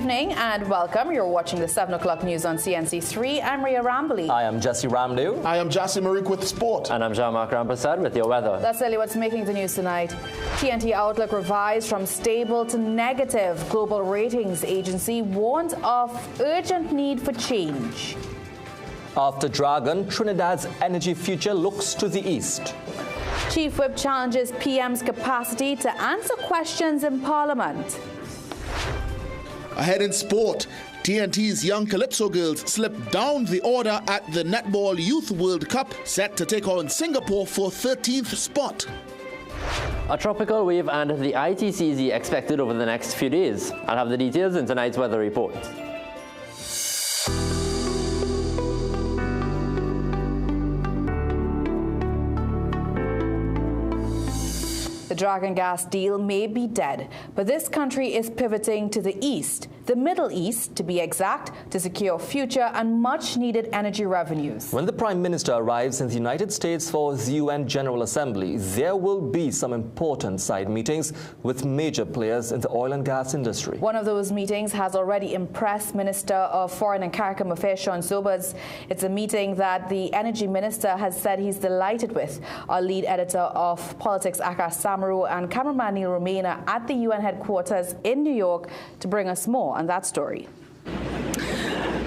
evening and welcome. You're watching the 7 o'clock news on CNC3. I'm Ria Rambali. I am Jesse Ramdew. I am Jassi Marik with sport. And I'm Jean-Marc Ramprasad with your weather. That's really what's making the news tonight. TNT Outlook revised from stable to negative. Global ratings agency warns of urgent need for change. After Dragon, Trinidad's energy future looks to the east. Chief Whip challenges PM's capacity to answer questions in Parliament. Ahead in sport, TNT's young Calypso girls slipped down the order at the Netball Youth World Cup, set to take on Singapore for 13th spot. A tropical wave and the ITCZ expected over the next few days. I'll have the details in tonight's weather report. The Dragon gas deal may be dead, but this country is pivoting to the east, the Middle East to be exact, to secure future and much-needed energy revenues. When the Prime Minister arrives in the United States for the UN General Assembly, there will be some important side meetings with major players in the oil and gas industry. One of those meetings has already impressed Minister of Foreign and CARICOM Affairs Sean Sobers. It's a meeting that the Energy Minister has said he's delighted with. Our lead editor of Politics, Akash Samaru, and cameraman Neil Romana at the UN headquarters in New York to bring us more on that story.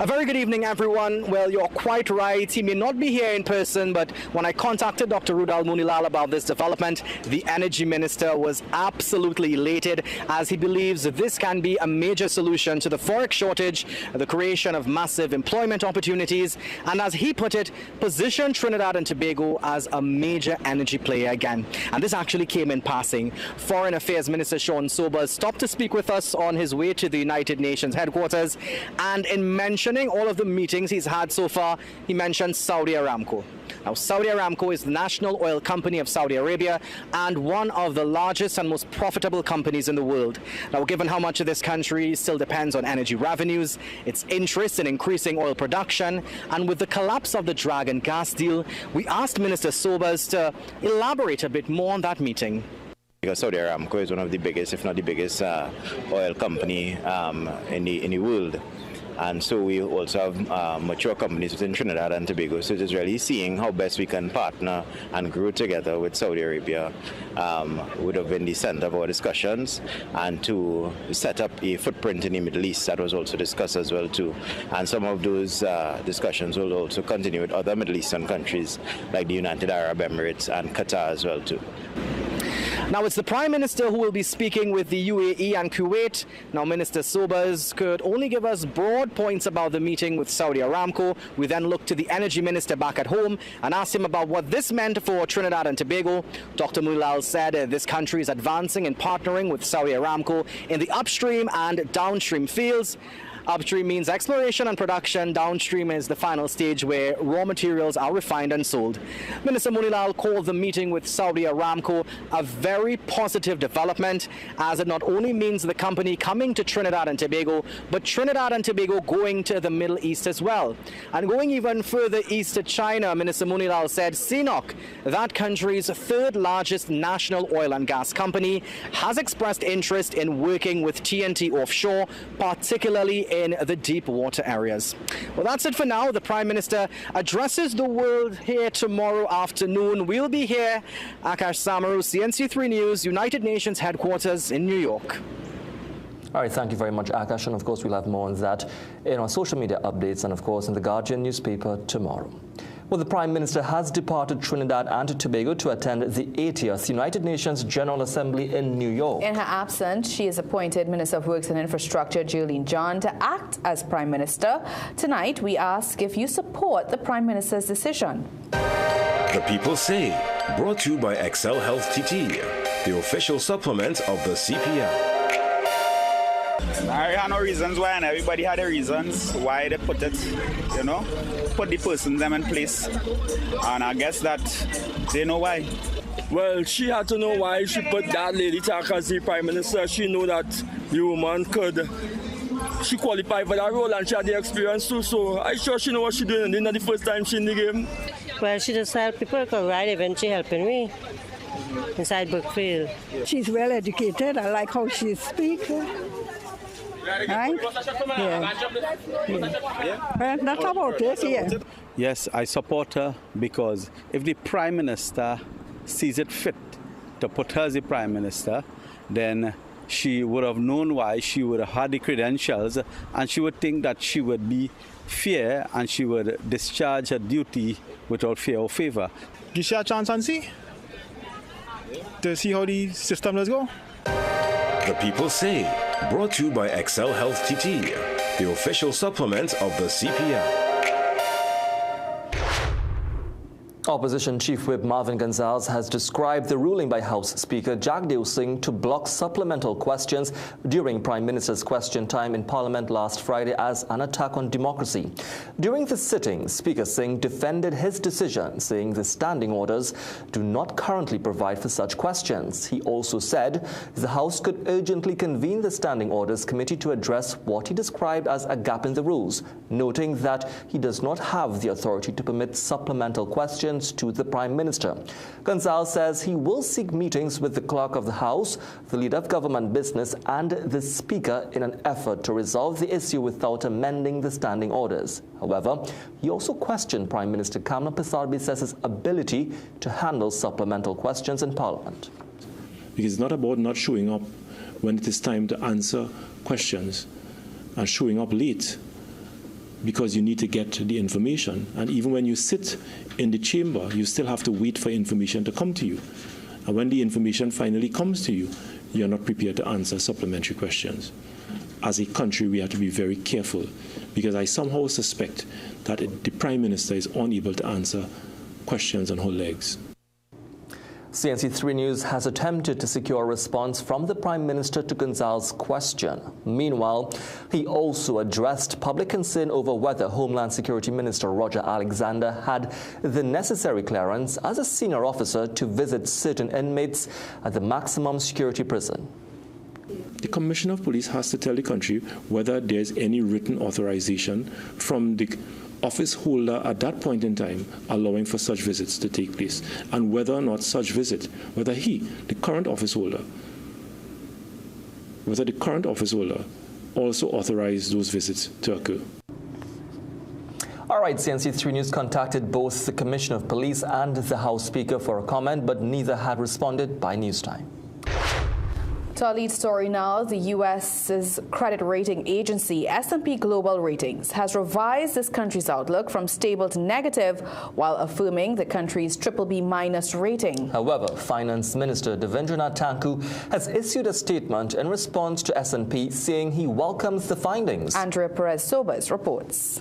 A very good evening, everyone. Well, you're quite right. He may not be here in person, but when I contacted Dr. Rudal Munilal about this development, the Energy Minister was absolutely elated, as he believes that this can be a major solution to the forex shortage, the creation of massive employment opportunities, and as he put it, position Trinidad and Tobago as a major energy player again. And this actually came in passing. Foreign Affairs Minister Sean Sobers stopped to speak with us on his way to the United Nations headquarters, and in mentioning all of the meetings he's had so far, he mentioned Saudi Aramco. Now, Saudi Aramco is the national oil company of Saudi Arabia and one of the largest and most profitable companies in the world. Now, given how much of this country still depends on energy revenues, its interest in increasing oil production, and with the collapse of the Dragon gas deal, we asked Minister Sobers to elaborate a bit more on that meeting. Because Saudi Aramco is one of the biggest, if not the biggest, oil company in the world. And so we also have mature companies within Trinidad and Tobago. So it is really seeing how best we can partner and grow together with Saudi Arabia would have been the center of our discussions, and to set up a footprint in the Middle East that was also discussed as well too. And some of those discussions will also continue with other Middle Eastern countries like the United Arab Emirates and Qatar as well too. Now, it's the Prime Minister who will be speaking with the UAE and Kuwait. Now, Minister Sobers could only give us broad points about the meeting with Saudi Aramco. We then looked to the Energy Minister back at home and asked him about what this meant for Trinidad and Tobago. Dr. Mulal said this country is advancing in partnering with Saudi Aramco in the upstream and downstream fields. Upstream means exploration and production. Downstream is the final stage where raw materials are refined and sold. Minister Munilal called the meeting with Saudi Aramco a very positive development, as it not only means the company coming to Trinidad and Tobago, but Trinidad and Tobago going to the Middle East as well. And going even further east to China, Minister Munilal said CNOOC, that country's third largest national oil and gas company, has expressed interest in working with TNT Offshore, particularly in the deep water areas. Well, that's it for now. The Prime Minister addresses the world here tomorrow afternoon. We'll be here. Akash Samaru, CNC3 News, United Nations headquarters in New York. All right, thank you very much, Akash. And of course, we'll have more on that in our social media updates and, of course, in the Guardian newspaper tomorrow. Well, the Prime Minister has departed Trinidad and Tobago to attend the 80th United Nations General Assembly in New York. In her absence, she has appointed Minister of Works and Infrastructure, Jolene John, to act as Prime Minister. Tonight, we ask if you support the Prime Minister's decision. The People Say, brought to you by Excel Health TT, the official supplement of the CPL. I had no reasons why, and everybody had the reasons why they put it, you know, put the person them in place. And I guess that they know why. Well, she had to know why she put that lady to act as the Prime Minister. She knew that the woman could. She qualified for that role and she had the experience too, so I'm sure she knows what she's doing. This is not the first time she's in the game. Well, she just helped people come right even she helping me inside Brookfield. She's well educated. I like how she speaks. Right? Yeah. That's about it, yeah. Yes, I support her because if the Prime Minister sees it fit to put her as the Prime Minister, then she would have known why, she would have had the credentials, and she would think that she would be fair and she would discharge her duty without fear or favor. Give her a chance and see to see how the system does go. The People Say, brought to you by Excel Health TT, the official supplement of the CPR. Opposition Chief Whip Marvin Gonzalez has described the ruling by House Speaker Jagdev Singh to block supplemental questions during Prime Minister's question time in Parliament last Friday as an attack on democracy. During the sitting, Speaker Singh defended his decision, saying the standing orders do not currently provide for such questions. He also said the House could urgently convene the Standing Orders Committee to address what he described as a gap in the rules, noting that he does not have the authority to permit supplemental questions to the Prime Minister. Gonzalez says he will seek meetings with the Clerk of the House, the Leader of Government Business and the Speaker in an effort to resolve the issue without amending the standing orders. However, he also questioned Prime Minister Kamla Persad-Bissess's ability to handle supplemental questions in Parliament. Because it's not about not showing up when it is time to answer questions and showing up late, because you need to get the information. And even when you sit in the chamber, you still have to wait for information to come to you. And when the information finally comes to you, you're not prepared to answer supplementary questions. As a country, we have to be very careful, because I somehow suspect that the Prime Minister is unable to answer questions on her legs. CNC3 News has attempted to secure a response from the Prime Minister to Gonzalez's question. Meanwhile, he also addressed public concern over whether Homeland Security Minister Roger Alexander had the necessary clearance as a senior officer to visit certain inmates at the maximum security prison. The Commissioner of Police has to tell the country whether there's any written authorization from the office holder at that point in time allowing for such visits to take place, and whether or not such visit, whether the current office holder also authorized those visits to occur. All right, CNC3 News contacted both the Commissioner of Police and the House Speaker for a comment, but neither had responded by news time. To our lead story now, the U.S.'s credit rating agency S&P Global Ratings has revised this country's outlook from stable to negative, while affirming the country's BBB- rating. However, Finance Minister Devendranath Thakur has issued a statement in response to S&P, saying he welcomes the findings. Andrea Perez-Sobas reports.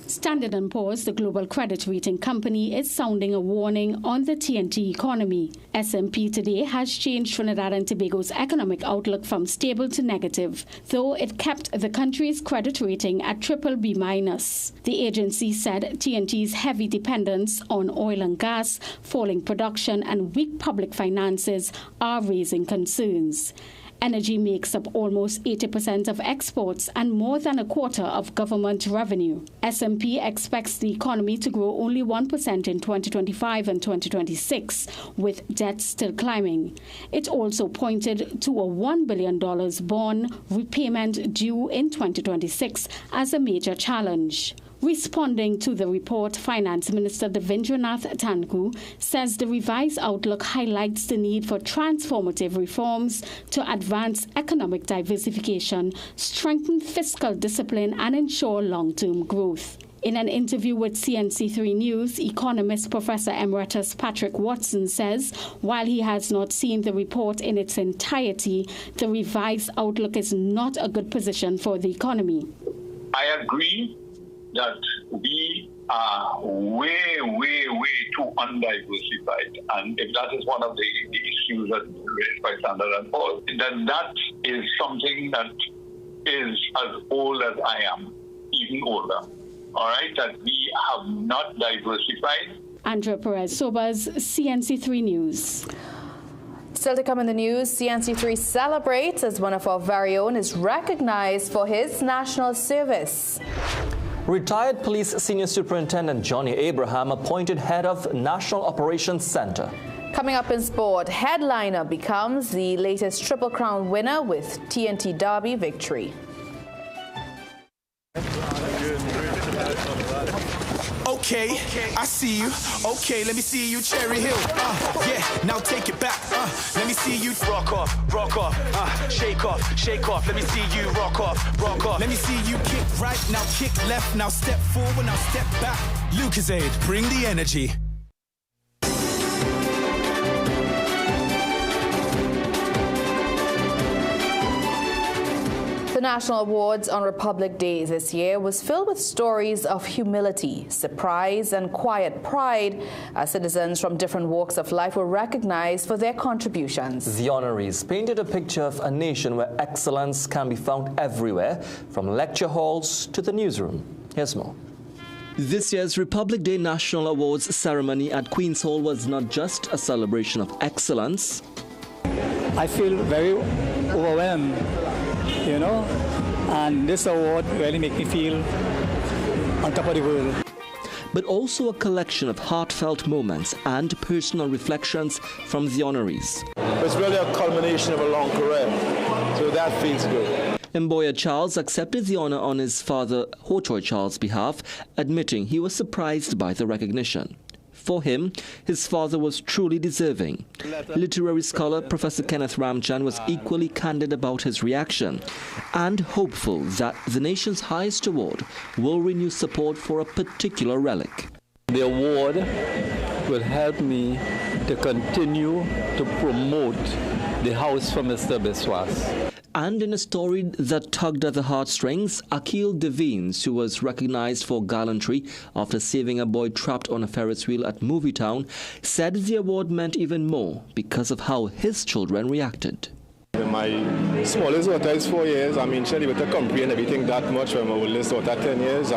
Standard & Poor's, the global credit rating company, is sounding a warning on the TNT economy. S&P today has changed Trinidad and Tobago's economic outlook from stable to negative, though it kept the country's credit rating at BBB-. The agency said TNT's heavy dependence on oil and gas, falling production and weak public finances are raising concerns. Energy makes up almost 80% of exports and more than a quarter of government revenue. S&P expects the economy to grow only 1% in 2025 and 2026, with debt still climbing. It also pointed to a $1 billion bond repayment due in 2026 as a major challenge. Responding to the report, Finance Minister Devendranath Thakur says the revised outlook highlights the need for transformative reforms to advance economic diversification, strengthen fiscal discipline, and ensure long-term growth. In an interview with CNC3 News, economist Professor Emeritus Patrick Watson says while he has not seen the report in its entirety, the revised outlook is not a good position for the economy. I agree that we are way too undiversified. And if that is one of the issues that raised by Standard & Poor's, then that is something that is as old as I am, even older. All right, that we have not diversified. Andrea Perez-Sobas, CNC3 News. Still to come in the news, CNC3 celebrates as one of our very own is recognized for his national service. Retired Police Senior Superintendent Johnny Abraham appointed head of National Operations Center. Coming up in sport, headliner becomes the latest Triple Crown winner with TNT Derby victory. Okay, I see you. Okay, let me see you, Cherry Hill. Yeah, now take it back. Let me see you rock off, shake off, shake off. Let me see you rock off, rock off. Let me see you kick right, now kick left, now step forward, now step back. Lucasade, bring the energy. The National Awards on Republic Day this year was filled with stories of humility, surprise, and quiet pride as citizens from different walks of life were recognized for their contributions. The honorees painted a picture of a nation where excellence can be found everywhere, from lecture halls to the newsroom. Here's more. This year's Republic Day National Awards ceremony at Queen's Hall was not just a celebration of excellence. I feel very overwhelmed, you know, and this award really makes me feel on top of the world. But also a collection of heartfelt moments and personal reflections from the honorees. It's really a culmination of a long career, so that feels good. Mboya Charles accepted the honor on his father Hochoy Charles' behalf, admitting he was surprised by the recognition. For him, his father was truly deserving. Literary scholar Professor Kenneth Ramchan was equally candid about his reaction and hopeful that the nation's highest award will renew support for a particular relic. The award will help me to continue to promote the house for Mr. Biswas. And in a story that tugged at the heartstrings, Akil Devines, who was recognized for gallantry after saving a boy trapped on a Ferris wheel at Movietown, said the award meant even more because of how his children reacted. My smallest daughter is 4 years. I mean, she'll be able to comprehend everything that much. My oldest daughter, 10 years,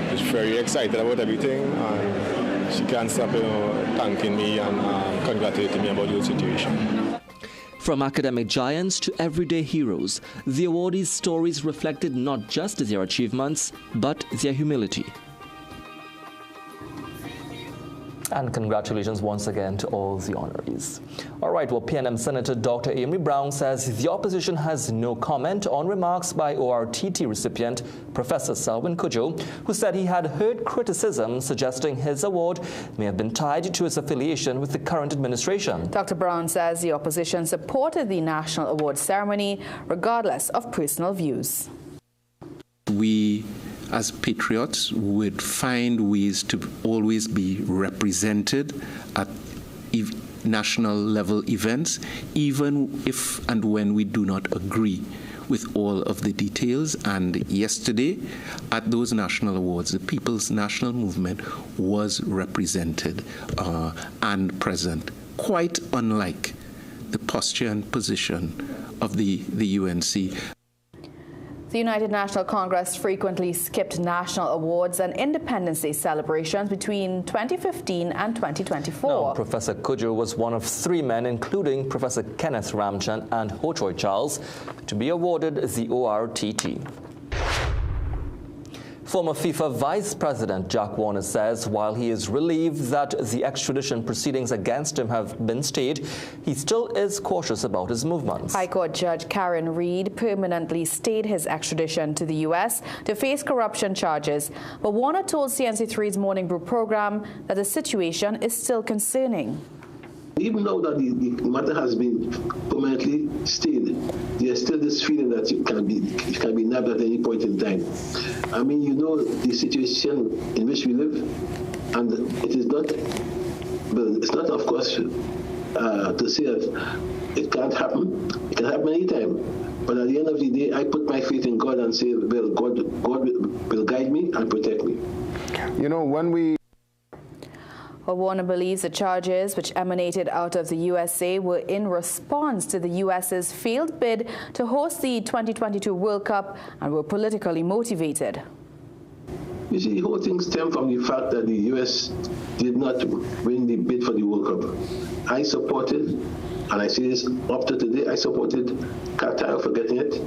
she's very excited about everything. And she can't stop, thanking me and congratulating me about the situation. From academic giants to everyday heroes, the awardees' stories reflected not just their achievements, but their humility. And congratulations once again to all the honorees. All right, well, PNM Senator Dr. Amy Brown says the opposition has no comment on remarks by ORTT recipient Professor Selwyn Cudjoe, who said he had heard criticism suggesting his award may have been tied to his affiliation with the current administration. Dr. Brown says the opposition supported the National Award ceremony regardless of personal views. We as patriots would find ways to always be represented at national level events, even if and when we do not agree with all of the details. And yesterday, at those national awards, the People's National Movement was represented and present, quite unlike the posture and position of the UNC. The United National Congress frequently skipped national awards and Independence Day celebrations between 2015 and 2024. Now, Professor Cudjoe was one of 3 men, including Professor Kenneth Ramchan and Hochoy Charles, to be awarded the ORTT. Former FIFA Vice President Jack Warner says while he is relieved that the extradition proceedings against him have been stayed, he still is cautious about his movements. High Court Judge Karen Reed permanently stayed his extradition to the U.S. to face corruption charges, but Warner told CNC3's Morning Brew program that the situation is still concerning. Even though that the matter has been permanently stayed, there's still this feeling that it can be nabbed at any point in time. I mean, you know the situation in which we live, and it is not, well, it's not, of course, to say that it can't happen. It can happen anytime. But at the end of the day, I put my faith in God and say, well, God will guide me and protect me. You know, when we Warner believes the charges, which emanated out of the USA, were in response to the US's failed bid to host the 2022 World Cup and were politically motivated. You see, the whole thing stemmed from the fact that the US did not win the bid for the World Cup. I supported, and I say this up to today, I supported Qatar for getting it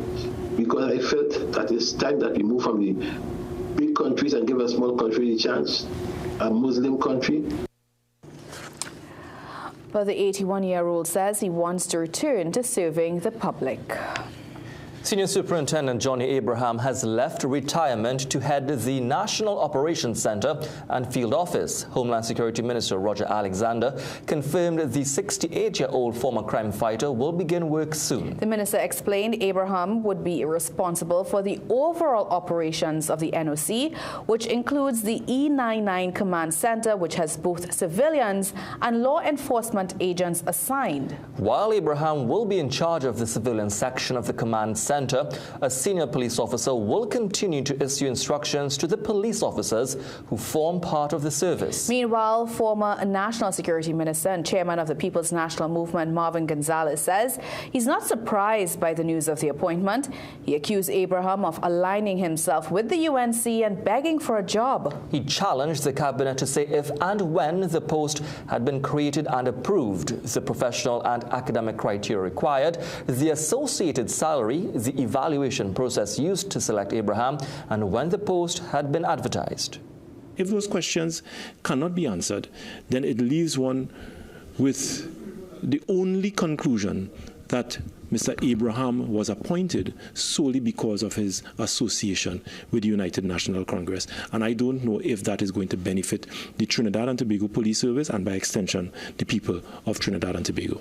because I felt that it's time that we move from the big countries and give a small country a chance, a Muslim country. But the 81-year-old says he wants to return to serving the public. Senior Superintendent Johnny Abraham has left retirement to head the National Operations Center and Field Office. Homeland Security Minister Roger Alexander confirmed the 68-year-old former crime fighter will begin work soon. The minister explained Abraham would be responsible for the overall operations of the NOC, which includes the E99 Command Center, which has both civilians and law enforcement agents assigned. While Abraham will be in charge of the civilian section of the command center, a senior police officer will continue to issue instructions to the police officers who form part of the service. Meanwhile, former National Security Minister and Chairman of the People's National Movement, Marvin Gonzalez, says he's not surprised by the news of the appointment. He accused Abraham of aligning himself with the UNC and begging for a job. He challenged the cabinet to say if and when the post had been created and approved, the professional and academic criteria required, the associated salary, the evaluation process used to select Abraham, and when the post had been advertised. If those questions cannot be answered, then it leaves one with the only conclusion that Mr. Abraham was appointed solely because of his association with the United National Congress. And I don't know if that is going to benefit the Trinidad and Tobago Police Service and by extension the people of Trinidad and Tobago.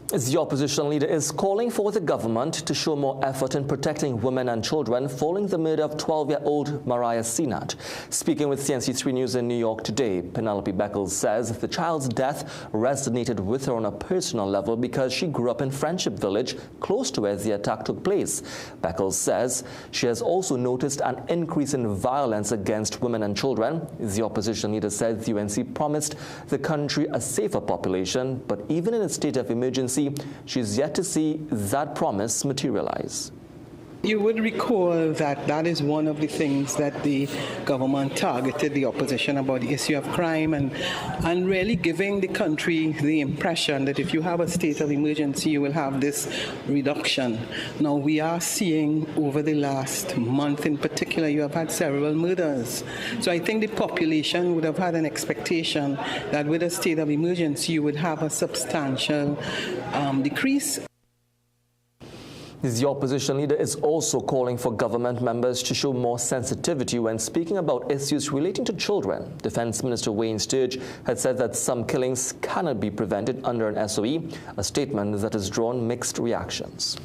The opposition leader is calling for the government to show more effort in protecting women and children following the murder of 12-year-old Mariah Sinat. Speaking with CNC3 News in New York today, Penelope Beckles says the child's death resonated with her on a personal level because she grew up in Friendship Village, close to where the attack took place. Beckles says she has also noticed an increase in violence against women and children. The opposition leader said the UNC promised the country a safer population, but even in a state of emergency, she's yet to see that promise materialize. You would recall that that is one of the things that the government targeted the opposition about, the issue of crime and really giving the country the impression that if you have a state of emergency, you will have this reduction. Now, we are seeing over the last month in particular, you have had several murders. So I think the population would have had an expectation that with a state of emergency, you would have a substantial decrease. The opposition leader is also calling for government members to show more sensitivity when speaking about issues relating to children. Defense Minister Wayne Sturge had said that some killings cannot be prevented under an SOE, a statement that has drawn mixed reactions.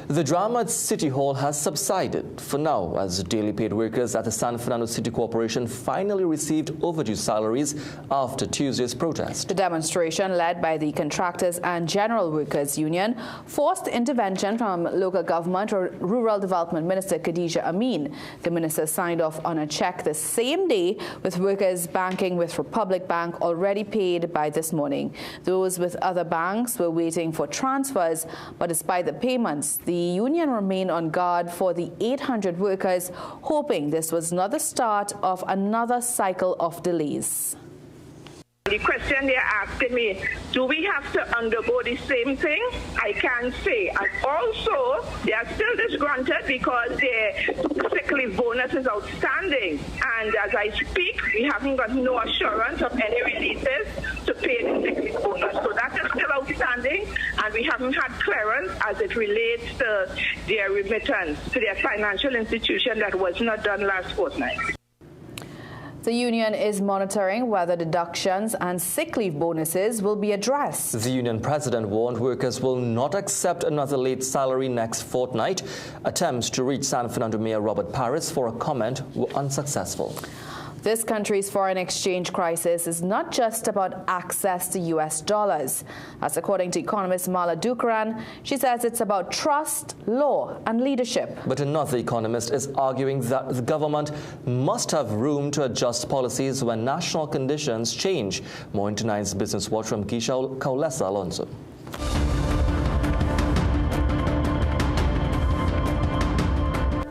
The drama at City Hall has subsided for now as daily paid workers at the San Fernando City Corporation finally received overdue salaries after Tuesday's protest. The demonstration, led by the Contractors and General Workers Union, forced intervention from local government or Rural Development Minister Khadija Amin. The minister signed off on a check the same day, with workers banking with Republic Bank already paid by this morning. Those with other banks were waiting for transfers, but despite the payments, the union remained on guard for the 800 workers, hoping this was not the start of another cycle of delays. The question they're asking me, do we have to undergo the same thing? I can't say. And also, they are still disgruntled because their sick leave bonus is outstanding. And as I speak, we haven't got no assurance of any releases to pay the sick leave bonus. So that is still outstanding, and we haven't had clearance as it relates to their remittance to their financial institution that was not done last fortnight. The union is monitoring whether deductions and sick leave bonuses will be addressed. The union president warned workers will not accept another late salary next fortnight. Attempts to reach San Fernando Mayor Robert Paris for a comment were unsuccessful. This country's foreign exchange crisis is not just about access to U.S. dollars. As according to economist Mala Dukran, she says it's about trust, law, and leadership. But another economist is arguing that the government must have room to adjust policies when national conditions change. More into 9's Business Watch from Keisha Kaulesa Alonso.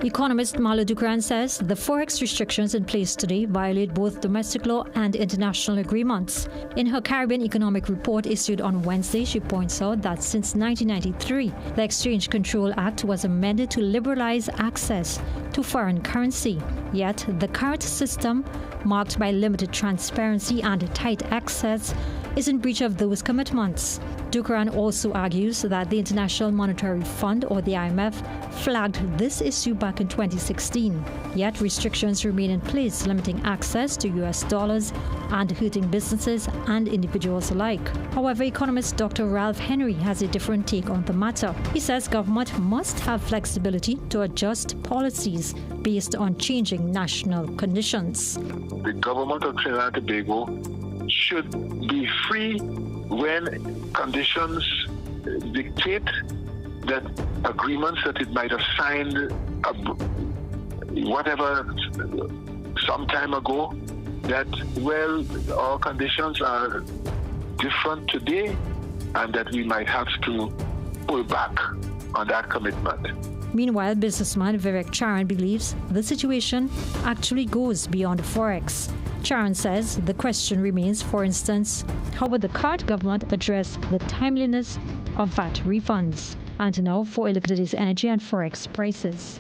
Economist Malo Dukran says the forex restrictions in place today violate both domestic law and international agreements. In her Caribbean Economic Report issued on Wednesday, she points out that since 1993, the Exchange Control Act was amended to liberalize access to foreign currency. Yet, the current system, marked by limited transparency and tight access, is in breach of those commitments. Dukran also argues that the International Monetary Fund, or the IMF, flagged this issue back in 2016. Yet restrictions remain in place, limiting access to US dollars and hurting businesses and individuals alike. However, economist Dr. Ralph Henry has a different take on the matter. He says government must have flexibility to adjust policies based on changing national conditions. The government of Trinidad and Tobago should be free when conditions dictate that agreements that it might have signed whatever some time ago, that, well, our conditions are different today and that we might have to pull back on that commitment. Meanwhile, businessman Vivek Charan believes the situation actually goes beyond forex. Charan says the question remains, for instance, how would the current government address the timeliness of VAT refunds? And now for a look at today's energy and forex prices.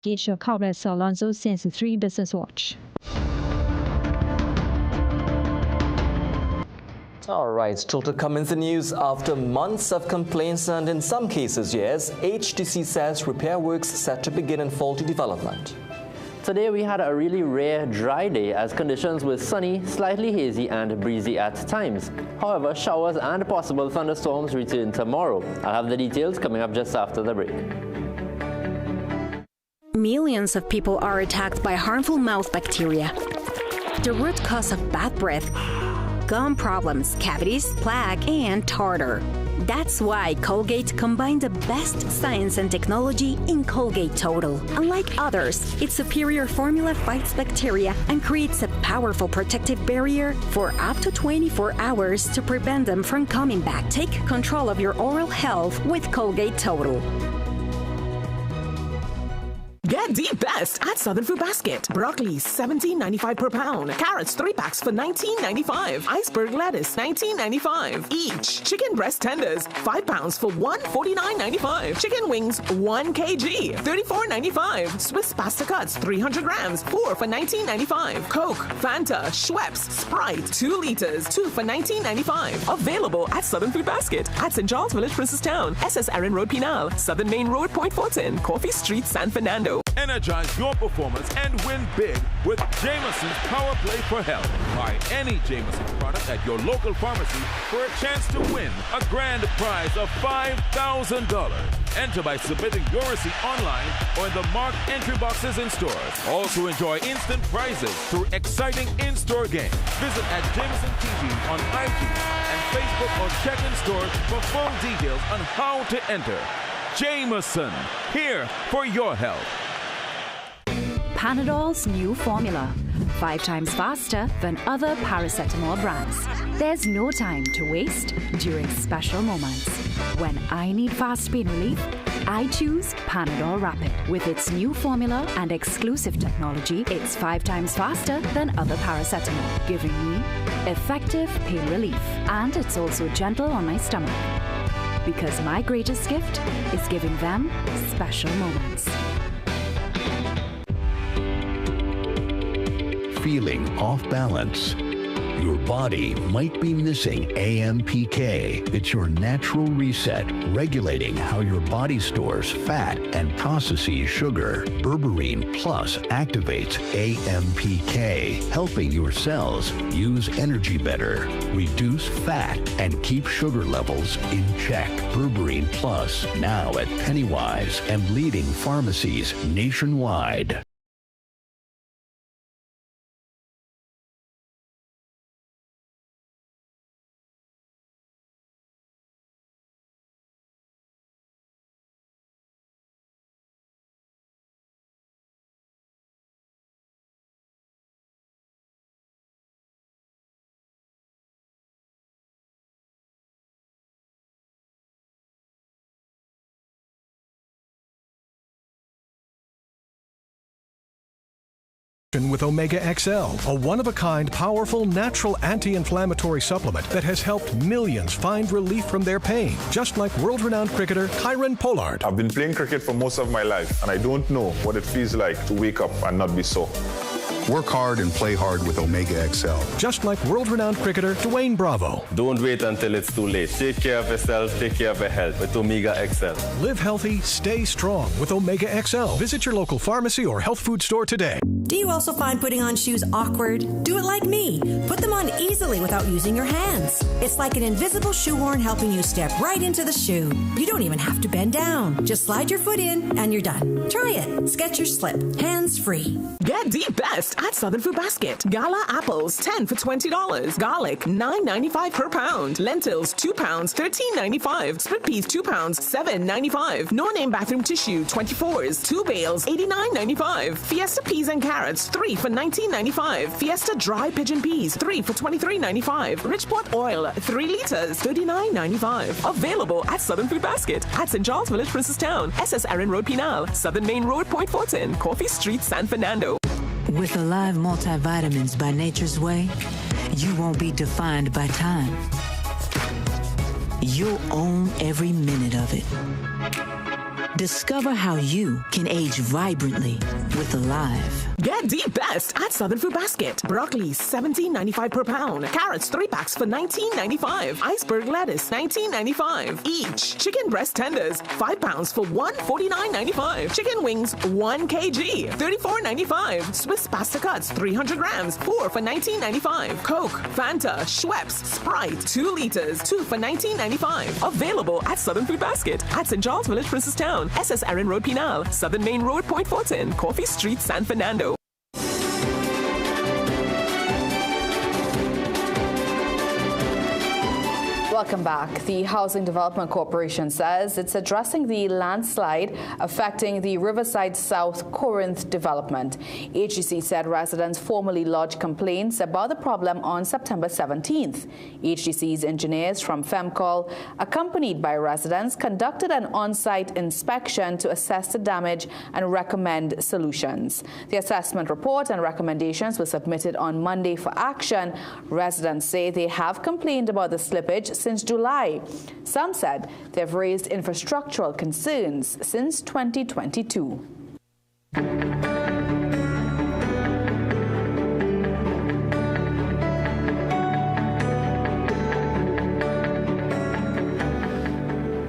Geisha Cowless Alonso, CNC3 Business Watch. All right, total comments in news after months of complaints and in some cases years, HDC says repair works set to begin in faulty development. Today we had a really rare dry day as conditions were sunny, slightly hazy and breezy at times. However, showers and possible thunderstorms return tomorrow. I'll have the details coming up just after the break. Millions of people are attacked by harmful mouth bacteria. The root cause of bad breath, gum problems, cavities, plaque, and tartar. That's why Colgate combined the best science and technology in Colgate Total. Unlike others, its superior formula fights bacteria and creates a powerful protective barrier for up to 24 hours to prevent them from coming back. Take control of your oral health with Colgate Total. Get the best at Southern Food Basket. Broccoli, $17.95 per pound. Carrots, 3 packs for $19.95. Iceberg lettuce, $19.95 each. Chicken breast tenders, 5 pounds for $149.95. Chicken wings, 1 kg, $34.95. Swiss pasta cuts, 300 grams, 4 for $19.95. Coke, Fanta, Schweppes, Sprite, 2 liters, 2 for $19.95. Available at Southern Food Basket at St. Charles Village, Princestown, SS Aaron Road, Pinal, Southern Main Road, Point Fortin, Coffee Street, San Fernando. Energize your performance and win big with Jameson's Power Play for Health. Buy any Jameson product at your local pharmacy for a chance to win a grand prize of $5,000. Enter by submitting your receipt online or in the marked entry boxes in stores. Also enjoy instant prizes through exciting in-store games. Visit at Jameson TV on IG and Facebook or check in stores for full details on how to enter. Jameson, here for your health. Panadol's new formula, 5 times faster than other paracetamol brands. There's no time to waste during special moments. When I need fast pain relief, I choose Panadol Rapid. With its new formula and exclusive technology, it's 5 times faster than other paracetamol, giving me effective pain relief. And it's also gentle on my stomach. Because my greatest gift is giving them special moments. Feeling off balance? Your body might be missing AMPK. It's your natural reset, regulating how your body stores fat and processes sugar. Berberine Plus activates AMPK, helping your cells use energy better, reduce fat, and keep sugar levels in check. Berberine Plus, now at Pennywise and leading pharmacies nationwide. with Omega XL, a one-of-a-kind, powerful, natural anti-inflammatory supplement that has helped millions find relief from their pain, just like world-renowned cricketer Kyron Pollard. I've been playing cricket for most of my life, and I don't know what it feels like to wake up and not be sore. Work hard and play hard with Omega XL. Just like world-renowned cricketer Dwayne Bravo. Don't wait until it's too late. Take care of yourself, take care of your health with Omega XL. Live healthy, stay strong with Omega XL. Visit your local pharmacy or health food store today. Do you also find putting on shoes awkward? Do it like me. Put them on easily without using your hands. It's like an invisible shoehorn helping you step right into the shoe. You don't even have to bend down. Just slide your foot in and you're done. Try it. Skechers Slip. Hands free. Get the best at Southern Food Basket. Gala apples, 10 for $20. Garlic, $9.95 per pound. Lentils, 2 pounds, $13.95. Split peas, 2 pounds, $7.95. No name bathroom tissue, 24s. 2 bales, $89.95. Fiesta peas and carrots, 3 for $19.95. Fiesta dry pigeon peas, 3 for $23.95. Richport oil, 3 liters, $39.95. Available at Southern Food Basket at St. Charles Village, Princestown, SS Erin Road, Pinal, Southern Main Road, Point Fortin, Coffee Street, San Fernando. With Alive Multivitamins by Nature's Way, you won't be defined by time. You'll own every minute of it. Discover how you can age vibrantly with Alive. Get the best at Southern Food Basket. Broccoli, $17.95 per pound. Carrots, 3 packs for $19.95. Iceberg lettuce, $19.95 each. Chicken breast tenders, 5 pounds for $149.95. Chicken wings, 1 kg, $34.95. Swiss pasta cuts, 300 grams, 4 for $19.95. Coke, Fanta, Schweppes, Sprite, 2 liters, 2 for $19.95. Available at Southern Food Basket at St. Charles Village, Princestown, SS Erin Road, Pinal, Southern Main Road, Point Fortin, Coffee Street, San Fernando. Welcome back. The Housing Development Corporation says it's addressing the landslide affecting the Riverside South Corinth development. HDC said residents formally lodged complaints about the problem on September 17th. HDC's engineers from FEMCOL, accompanied by residents, conducted an on-site inspection to assess the damage and recommend solutions. The assessment report and recommendations were submitted on Monday for action. Residents say they have complained about the slippage since July. Some said they've raised infrastructural concerns since 2022.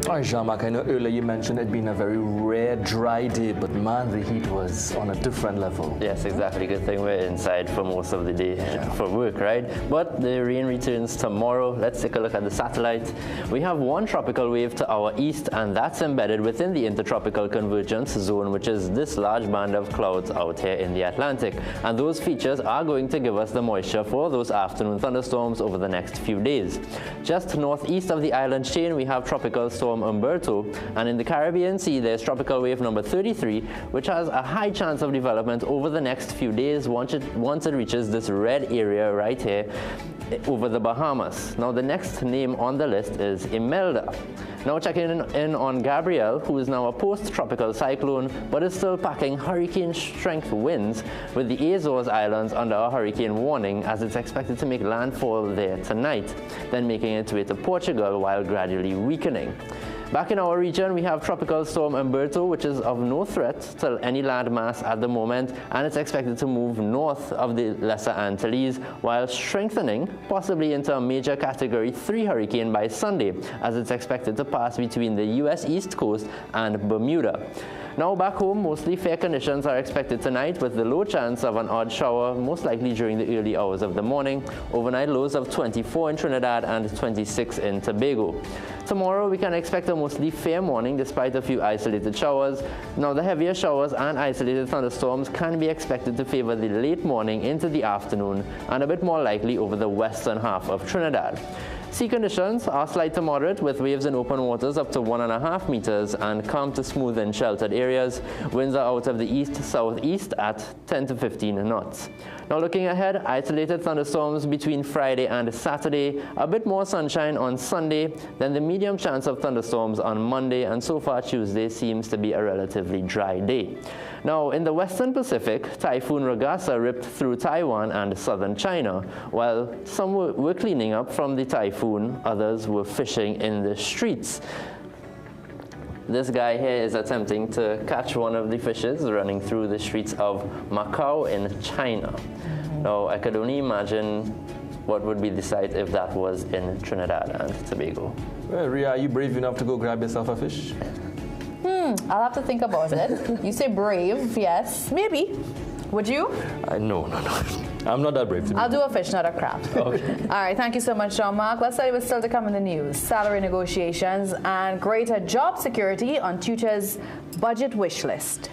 All right, Jean-Marc, I know earlier you mentioned it being a very rare, dry day, but man, the heat was on a different level. Yes, exactly. Good thing we're inside for most of the day for work, right? But the rain returns tomorrow. Let's take a look at the satellite. We have one tropical wave to our east, and that's embedded within the intertropical convergence zone, which is this large band of clouds out here in the Atlantic. And those features are going to give us the moisture for those afternoon thunderstorms over the next few days. Just northeast of the island chain, we have tropical storm Umberto, and in the Caribbean Sea there's tropical wave number 33, which has a high chance of development over the next few days once it reaches this red area right here over the Bahamas. Now the next name on the list is Imelda. Now checking in on Gabrielle, who is now a post-tropical cyclone, but is still packing hurricane-strength winds with the Azores Islands under a hurricane warning, as it's expected to make landfall there tonight, then making its way to Portugal while gradually weakening. Back in our region, we have tropical storm Umberto, which is of no threat to any landmass at the moment, and it's expected to move north of the Lesser Antilles while strengthening, possibly into a major Category 3 hurricane by Sunday, as it's expected to pass between the U.S. East Coast and Bermuda. Now back home, mostly fair conditions are expected tonight, with the low chance of an odd shower, most likely during the early hours of the morning. Overnight lows of 24 in Trinidad and 26 in Tobago. Tomorrow we can expect a mostly fair morning despite a few isolated showers. Now the heavier showers and isolated thunderstorms can be expected to favor the late morning into the afternoon, and a bit more likely over the western half of Trinidad. Sea conditions are slight to moderate with waves in open waters up to 1.5 meters and calm to smooth in sheltered areas. Winds are out of the east-southeast at 10 to 15 knots. Now looking ahead, isolated thunderstorms between Friday and Saturday, a bit more sunshine on Sunday, then the medium chance of thunderstorms on Monday, and so far Tuesday seems to be a relatively dry day. Now in the western Pacific, Typhoon Ragasa ripped through Taiwan and southern China. While some were cleaning up from the typhoon, others were fishing in the streets. This guy here is attempting to catch one of the fishes running through the streets of Macau in China. Now, I could only imagine what would be the sight if that was in Trinidad and Tobago. Well, Ria, are you brave enough to go grab yourself a fish? I'll have to think about it. You say brave, yes, maybe. Would you? No. I'm not that brave. I'll do a fish, not a crab. Okay. All right, thank you so much, Jean-Marc. Let's tell you what's still to come in the news. Salary negotiations and greater job security on Tutor's budget wish list.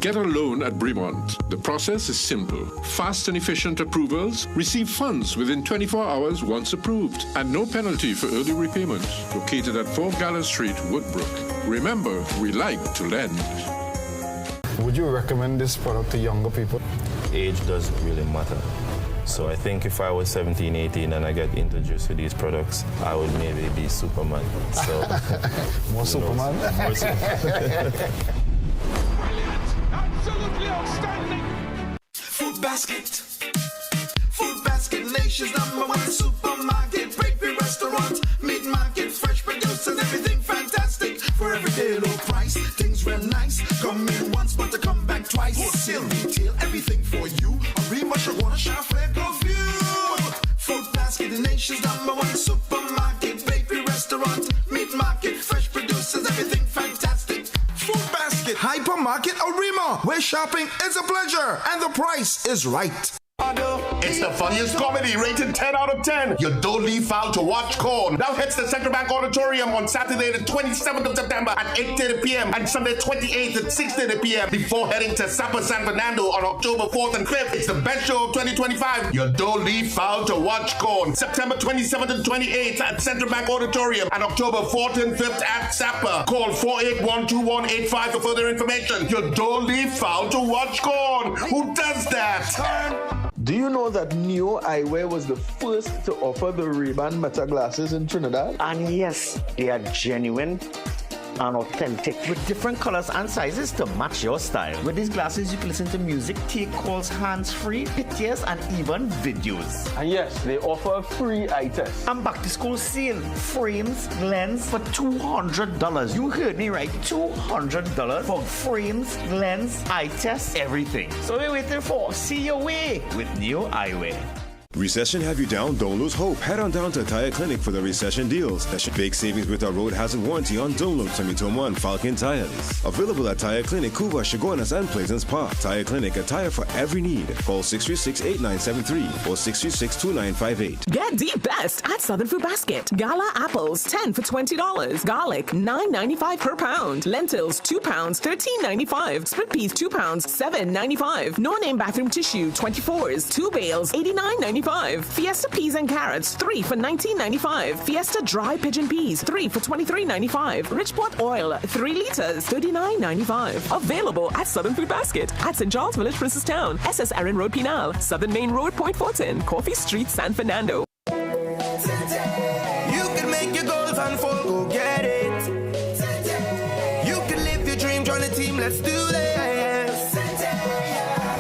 Get a loan at Bremont. The process is simple. Fast and efficient approvals. Receive funds within 24 hours once approved. And no penalty for early repayment. Located at 4 Gallas Street, Woodbrook. Remember, we like to lend. Would you recommend this product to younger people? Age doesn't really matter. So I think if I was 17, 18 and I get introduced to these products, I would maybe be Superman. So More Superman? More Superman. Absolutely outstanding. Food Basket. Food Basket, nation's #1 supermarket. Bakery, restaurant, meat market, fresh producers, everything fantastic. For everyday low price, things real nice. Come in once, but to come back twice. Wholesale, retail, everything for you. A remush, I wanna shop, flake of you. Food Basket, the nation's #1 supermarket. Bakery, restaurant, meat market, fresh producers, everything fantastic. Food Basket, hypermarket, Arima, where shopping is a pleasure and the price is right. It's the funniest comedy, rated 10 out of 10. You don't leave foul to watch corn. Now hits the Central Bank Auditorium on Saturday the 27th of September at 8:30 p.m. and Sunday 28th at 6:30 p.m. before heading to Sapa San Fernando on October 4th and 5th. It's the best show of 2025. You don't leave foul to watch corn. September 27th and 28th at Central Bank Auditorium and October 4th and 5th at Sapa. Call 481-2185 for further information. You don't leave foul to watch corn. Who does that? Do you know that Neo Eyewear was the first to offer the Ray-Ban Meta glasses in Trinidad? And yes, they are genuine and authentic with different colors and sizes to match your style. With these glasses, you can listen to music, take calls hands-free, pictures, and even videos. And yes, they offer a free eye test. And back to school sale, frames, lens for $200. You heard me right, $200 for frames, lens, eye test, everything. So what are you waiting for? See your way with Neo Eyewear. Recession have you down? Don't lose hope. Head on down to Tire Clinic for the recession deals. Big savings with our road hazard warranty on Dunlop, Tommy and Falcon tires. Available at Tire Clinic, Cuba, Chaguanas, and Pleasance Park. Tire Clinic, a tire for every need. Call 636-8973 or 636-2958. Get the best at Southern Food Basket. Gala apples, 10 for $20. Garlic, $9.95 per pound. Lentils, 2 pounds, $13.95. Split peas, 2 pounds, $7.95. No-name bathroom tissue, 24s. 2 bales, $89.95. Fiesta peas and carrots, 3 for $19.95. Fiesta dry pigeon peas, 3 for $23.95. Richport oil, 3 liters, $39.95. Available at Southern Food Basket at St. Charles Village, Princetown, SS Erin Road, Pinal, Southern Main Road, Point Fortin, Coffee Street, San Fernando. You can make your goals unfold, go get it. You can live your dream, join the team, let's do this.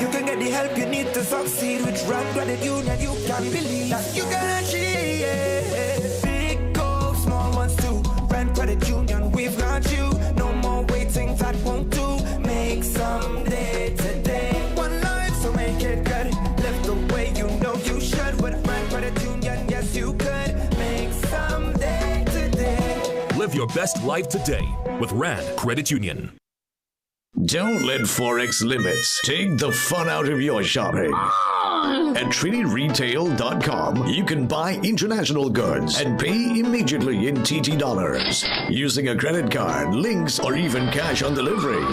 You can get the help you need to succeed with Rand Credit Union. You can believe that you can achieve. Big goals, small ones too. Rand Credit Union, we've got you. No more waiting, that won't do. Make someday today. One life, so make it good. Live the way you know you should. With Rand Credit Union, yes you could. Make someday today. Live your best life today with Rand Credit Union. Don't let forex limits take the fun out of your shopping. At TrinityRetail.com, you can buy international goods and pay immediately in TT dollars using a credit card, links, or even cash on delivery.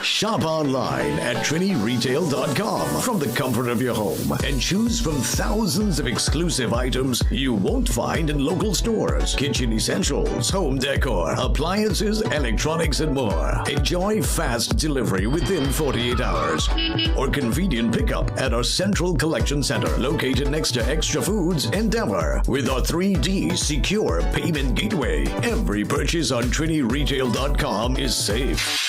Shop online at triniretail.com from the comfort of your home and choose from thousands of exclusive items you won't find in local stores. Kitchen essentials, home decor, appliances, electronics, and more. Enjoy fast delivery within 48 hours or convenient pickup at our Central Collection Center located next to Extra Foods Endeavor. With our 3D secure payment gateway, every purchase on triniretail.com is safe.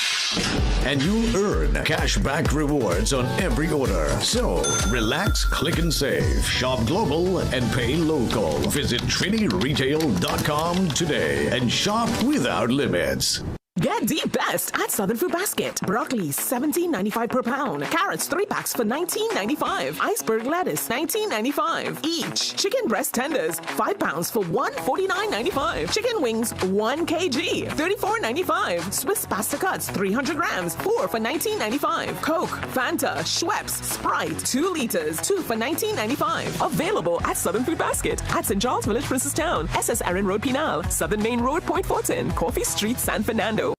And you'll earn cashback rewards on every order. So, relax, click and save. Shop global and pay local. Visit triniretail.com today and shop without limits. Get the best at Southern Food Basket. Broccoli, $17.95 per pound. Carrots, 3 packs for $19.95. Iceberg lettuce, $19.95 each. Chicken breast tenders, 5 pounds for $149.95. Chicken wings, 1 kg, $34.95. Swiss pasta cuts, 300 grams, 4 for $19.95. Coke, Fanta, Schweppes, Sprite, 2 liters, 2 for $19.95. Available at Southern Food Basket at St. Charles Village, Princestown, SS Aaron Road, Pinal, Southern Main Road, Point Fortin, Coffee Street, San Fernando.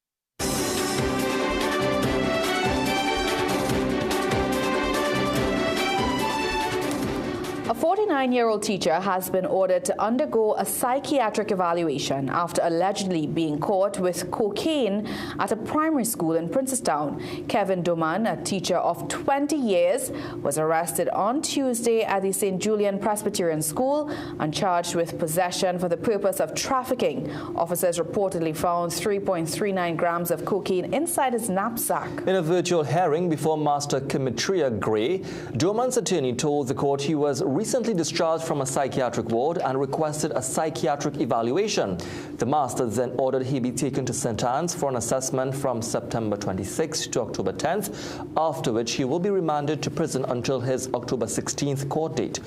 A 49-year-old teacher has been ordered to undergo a psychiatric evaluation after allegedly being caught with cocaine at a primary school in Princestown. Kevin Doman, a teacher of 20 years, was arrested on Tuesday at the St. Julian Presbyterian School and charged with possession for the purpose of trafficking. Officers reportedly found 3.39 grams of cocaine inside his knapsack. In a virtual hearing before Master Kimitria Gray, Doman's attorney told the court he was recently discharged from a psychiatric ward and requested a psychiatric evaluation. The master then ordered he be taken to St. Anne's for an assessment from September 26th to October 10th, after which he will be remanded to prison until his October 16th court date.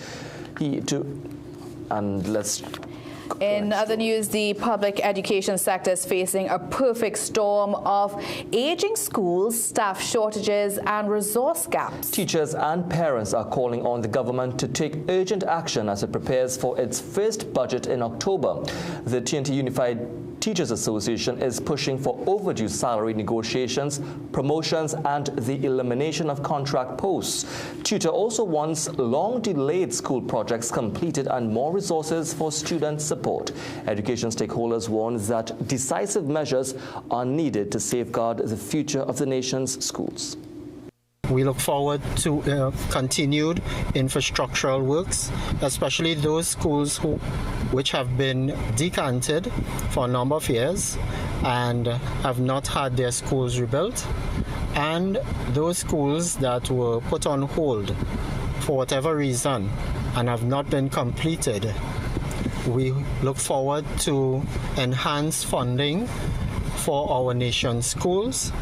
In other news, the public education sector is facing a perfect storm of aging schools, staff shortages, and resource gaps. Teachers and parents are calling on the government to take urgent action as it prepares for its first budget in October. The TNT Unified Teachers Association is pushing for overdue salary negotiations, promotions, and the elimination of contract posts. TUTA also wants long-delayed school projects completed and more resources for student support. Education stakeholders warn that decisive measures are needed to safeguard the future of the nation's schools. We look forward to continued infrastructural works, especially those schools which have been decanted for a number of years and have not had their schools rebuilt, and those schools that were put on hold for whatever reason and have not been completed. We look forward to enhanced funding for our nation's schools.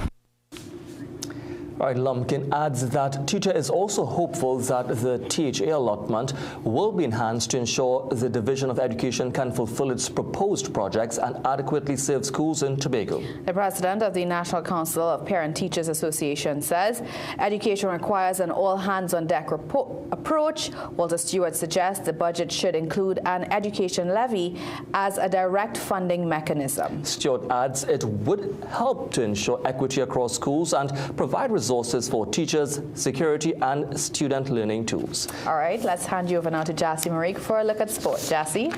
All right, Lumpkin adds that TUTA is also hopeful that the THA allotment will be enhanced to ensure the Division of Education can fulfill its proposed projects and adequately serve schools in Tobago. The president of the National Council of Parent Teachers Association says education requires an all-hands-on-deck approach. Walter Stewart suggests the budget should include an education levy as a direct funding mechanism. Stewart adds it would help to ensure equity across schools and provide resources for teachers, security, and student learning tools. All right, let's hand you over now to Jassy Marik for a look at sport. Jassy?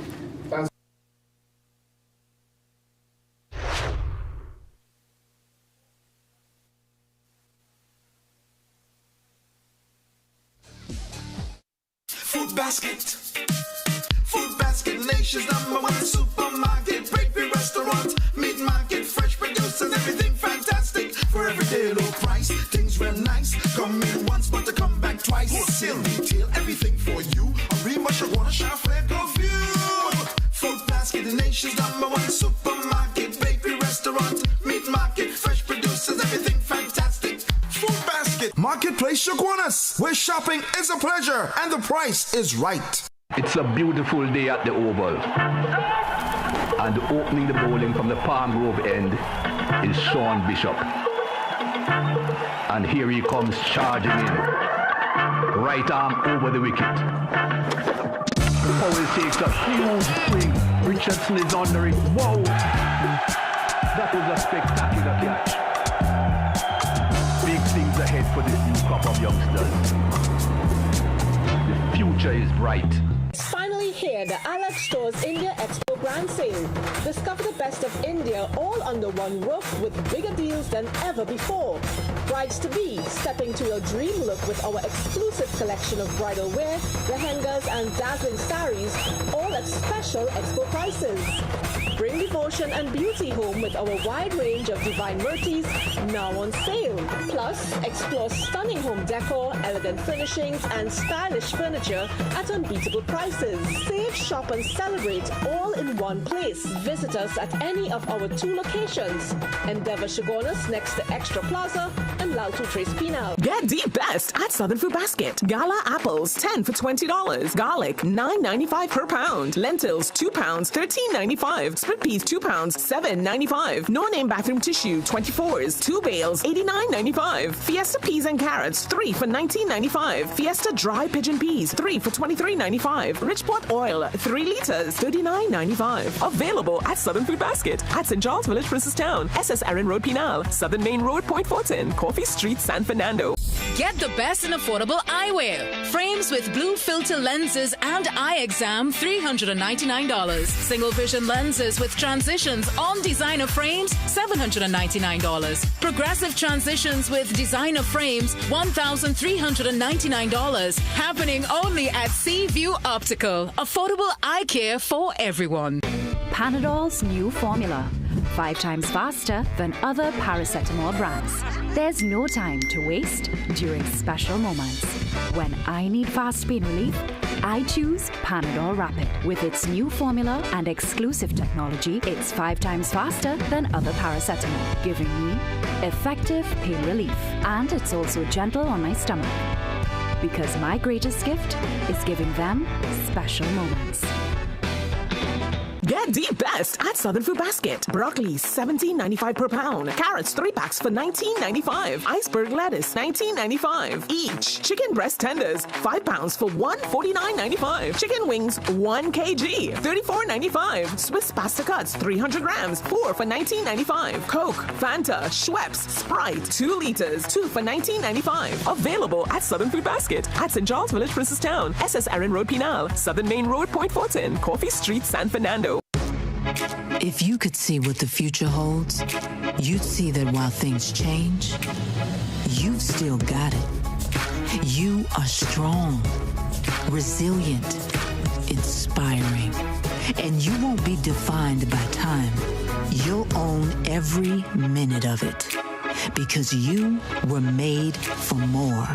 Food basket. Food basket, nation's #1 supermarket, bakery, restaurant, meat market, fresh produce and everything fantastic. For everyday low price, things real nice. Come in once, but to come back twice. Wholesale retail, everything for you. A real much wanna shop for perfume. Food basket, the nation's #1 supermarket, bakery, restaurant, meat market, fresh produce and everything fantastic. Food basket. Marketplace Chaguanas, where shopping is a pleasure and the price is right. It's a beautiful day at the Oval. And opening the bowling from the Palm Grove end is Sean Bishop. And here he comes charging in. Right arm over the wicket. Powell takes a huge swing. Richardson is under it. Whoa! That was a spectacular catch. for this new crop of youngsters. The future is bright. It's finally here, the Alex Stores India Expo Grand Sale. Discover the best of India all under one roof with bigger deals than ever before. Brides-to-be, step into your dream look with our exclusive collection of bridal wear, lehengas and dazzling saris, all at special expo prices. Bring devotion and beauty home with our wide range of divine murtis now on sale. Plus, explore stunning home decor, elegant finishings, and stylish furniture at unbeatable prices. Save, shop, and celebrate all in one place. Visit us at any of our 2 locations. Endeavour Chagonas next to Extra Plaza and Lautu Tres Pinal. Get the best at Southern Food Basket. Gala apples, 10 for $20. Garlic, $9.95 per pound. Lentils, 2 pounds, $13.95. Split peas, 2 pounds, $7.95. No-name bathroom tissue, 24s. 2 bales, $89.95. Fiesta peas and carrots, 3 for $19.95. Fiesta dry pigeon peas, 3 for $23.95. Richport oil, 3 liters, $39.95. Available at Southern Food Basket at St. Charles Village, Princestown, SS Erin Road, Pinal, Southern Main Road, Point Fortin, Coffee Street, San Fernando. Get the best in affordable eyewear. Frames with blue filter lenses and eye exam, $399. Single vision lenses with transitions on designer frames, $799. Progressive transitions with designer frames, $1,399. Happening only at Seaview Optical. Affordable eye care for everyone. Panadol's new formula. 5 times faster than other paracetamol brands. There's no time to waste during special moments. When I need fast pain relief, I choose Panadol Rapid. With its new formula and exclusive technology, it's 5 times faster than other paracetamol, giving me effective pain relief. And it's also gentle on my stomach. Because my greatest gift is giving them special moments. Get the best at Southern Food Basket. Broccoli, $17.95 per pound. Carrots, 3 packs for $19.95. Iceberg lettuce, $19.95 each. Chicken breast tenders, 5 pounds for $149.95. Chicken wings, 1 kg, $34.95. Swiss pasta cuts, 300 grams, 4 for $19.95. Coke, Fanta, Schweppes, Sprite, 2 liters, 2 for $19.95. Available at Southern Food Basket at St. Charles Village, Princestown, SS Erin Road, Pinal, Southern Main Road, Point Fortin, Coffee Street, San Fernando. If you could see what the future holds, you'd see that while things change, you've still got it. You are strong, resilient, inspiring, and you won't be defined by time. You'll own every minute of it because you were made for more.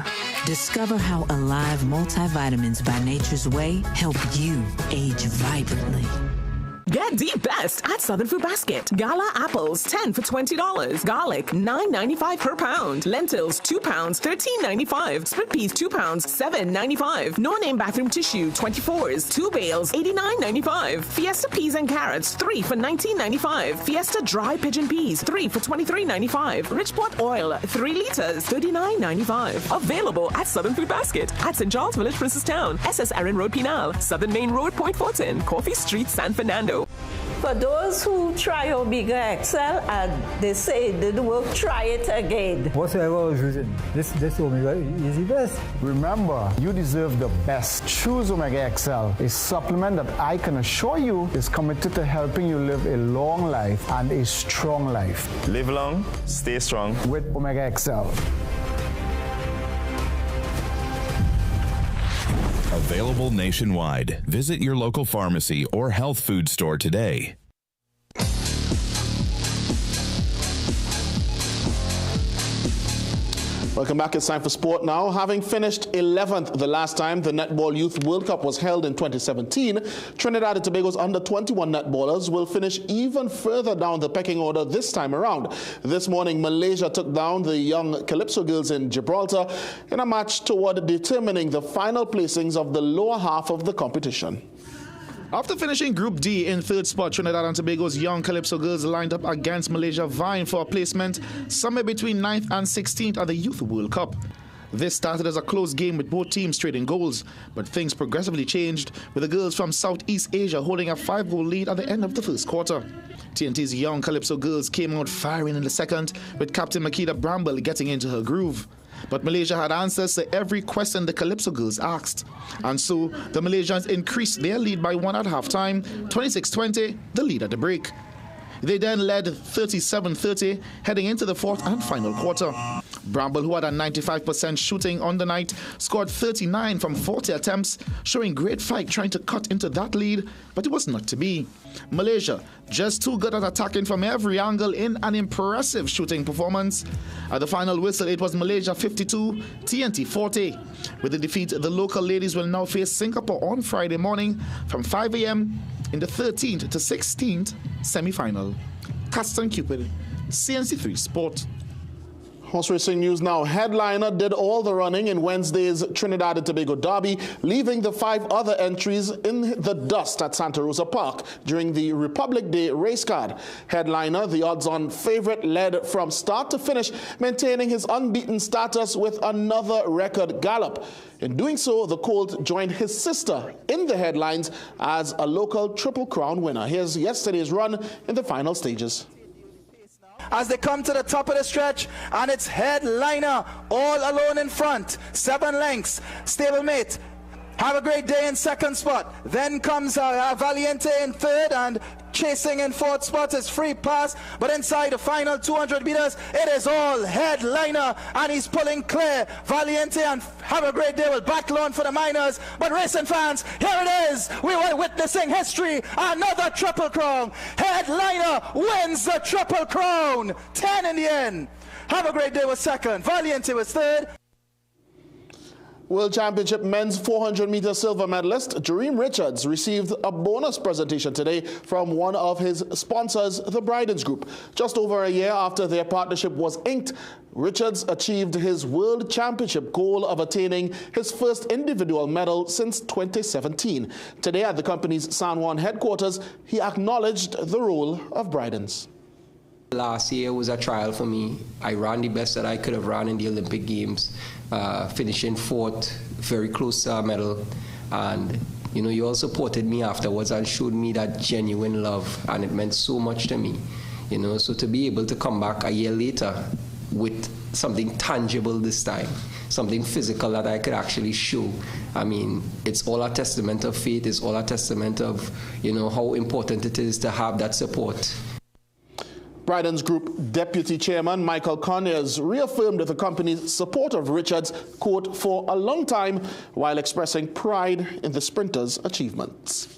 Discover how Alive multivitamins by Nature's Way help you age vibrantly. Get the best at Southern Food Basket. Gala apples, 10 for $20. Garlic, $9.95 per pound. Lentils, 2 pounds, $13.95. Split peas, 2 pounds, $7.95. No-name bathroom tissue, 24s. 2 bales, $89.95. Fiesta peas and carrots, 3 for $19.95. Fiesta dry pigeon peas, 3 for $23.95. Richport oil, 3 liters, $39.95. Available at Southern Food Basket at St. Charles Village, Princestown, SS Erin Road, Pinal, Southern Main Road, Point Fortin, Coffee Street, San Fernando. For those who try Omega XL and they say it didn't work, try it again. Whatever I was using, this Omega is the best. Remember, you deserve the best. Choose Omega XL, a supplement that I can assure you is committed to helping you live a long life and a strong life. Live long, stay strong with Omega XL. Available nationwide. Visit your local pharmacy or health food store today. Welcome back. It's time for sport now. Having finished 11th the last time the Netball Youth World Cup was held in 2017, Trinidad and Tobago's under-21 netballers will finish even further down the pecking order this time around. This morning, Malaysia took down the young Calypso girls in Gibraltar in a match toward determining the final placings of the lower half of the competition. After finishing Group D in 3rd spot, Trinidad and Tobago's young Calypso girls lined up against Malaysia, vying for a placement somewhere between 9th and 16th at the Youth World Cup. This started as a close game with both teams trading goals, but things progressively changed with the girls from Southeast Asia holding a 5-goal lead at the end of the first quarter. TNT's young Calypso girls came out firing in the second, with Captain Makita Bramble getting into her groove. But Malaysia had answers to every question the Calypso girls asked. And so the Malaysians increased their lead by 1 at halftime, 26-20, the lead at the break. They then led 37-30 heading into the fourth and final quarter. Bramble, who had a 95% shooting on the night, scored 39 from 40 attempts, showing great fight trying to cut into that lead, but it was not to be. Malaysia, just too good at attacking from every angle in an impressive shooting performance. At the final whistle, it was Malaysia 52, TNT 40. With the defeat, the local ladies will now face Singapore on Friday morning from 5 a.m. in the 13th to 16th semi-final. Caston Cupid, CNC3 Sport. Horse racing news now. Headliner did all the running in Wednesday's Trinidad and Tobago Derby, leaving the 5 other entries in the dust at Santa Rosa Park during the Republic Day race card. Headliner, the odds-on favorite, led from start to finish, maintaining his unbeaten status with another record gallop. In doing so, the colt joined his sister in the headlines as a local Triple Crown winner. Here's yesterday's run in the final stages. As they come to the top of the stretch, and it's Headliner all alone in front, 7 lengths, stablemate. Have a Great Day in second spot. Then comes Valiente in third, and chasing in fourth spot is Free Pass. But inside the final 200 meters, it is all Headliner, and he's pulling clear. Valiente and Have a Great Day will battle on for the minors. But racing fans, here it is. We were witnessing history. Another Triple Crown. Headliner wins the Triple Crown. 10 in the end. Have a Great Day was second. Valiente was third. World Championship men's 400-meter silver medalist Jareem Richards received a bonus presentation today from one of his sponsors, the Bridens Group. Just over a year after their partnership was inked, Richards achieved his World Championship goal of attaining his first individual medal since 2017. Today at the company's San Juan headquarters, he acknowledged the role of Bridens. Last year was a trial for me. I ran the best that I could have run in the Olympic Games, finishing fourth, very close to a medal. And you all supported me afterwards and showed me that genuine love, and it meant so much to me. So to be able to come back a year later with something tangible this time, something physical that I could actually show. I mean, it's all a testament of faith. It's all a testament of, how important it is to have that support. Bridens Group Deputy Chairman Michael Conyers reaffirmed the company's support of Richards, quote, for a long time, while expressing pride in the sprinter's achievements.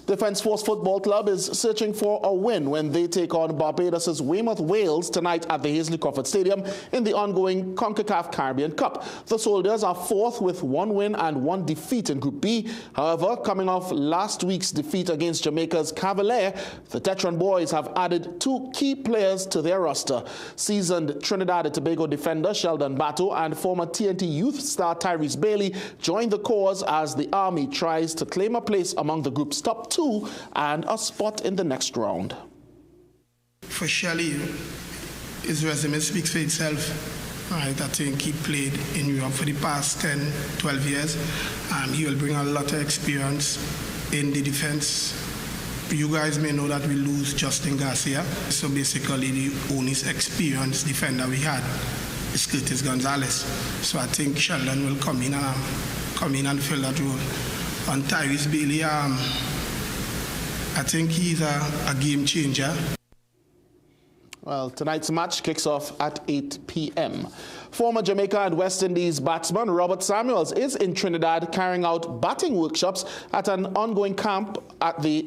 Defence Force Football Club is searching for a win when they take on Barbados' Weymouth Wales tonight at the Hazley Crawford Stadium in the ongoing CONCACAF Caribbean Cup. The Soldiers are fourth with 1 win and 1 defeat in Group B. However, coming off last week's defeat against Jamaica's Cavalier, the Tetron boys have added 2 key players to their roster. Seasoned Trinidad and Tobago defender Sheldon Bato and former TNT youth star Tyrese Bailey join the cause as the Army tries to claim a place among the group's top 2 and a spot in the next round. For Shelly, his resume speaks for itself. I think he played in Europe for the past 10, 12 years. He will bring a lot of experience in the defense. You guys may know that we lose Justin Garcia. So basically the only experienced defender we had is Curtis Gonzalez. So I think Sheldon will come in and fill that role. On Tyrese Bailey, I think he's a game changer. Well, tonight's match kicks off at 8 p.m. Former Jamaica and West Indies batsman Robert Samuels is in Trinidad carrying out batting workshops at an ongoing camp at the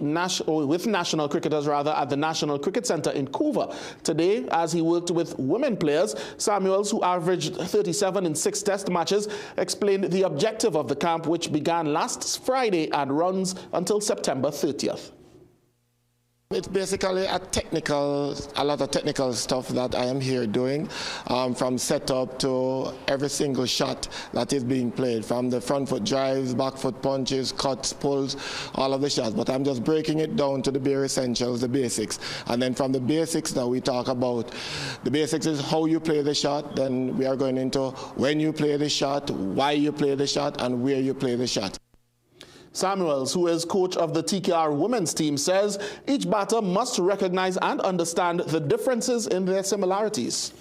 with national cricketers at the National Cricket Centre in Couva. Today, as he worked with women players, Samuels, who averaged 37 in 6 test matches, explained the objective of the camp, which began last Friday and runs until September 30th. It's basically a lot of technical stuff that I am here doing, from setup to every single shot that is being played, from the front foot drives, back foot punches, cuts, pulls, all of the shots. But I'm just breaking it down to the bare essentials, the basics. And then from the basics now we talk about, the basics is how you play the shot, then we are going into when you play the shot, why you play the shot, and where you play the shot. Samuels, who is coach of the TKR women's team, says each batter must recognize and understand the differences in their similarities.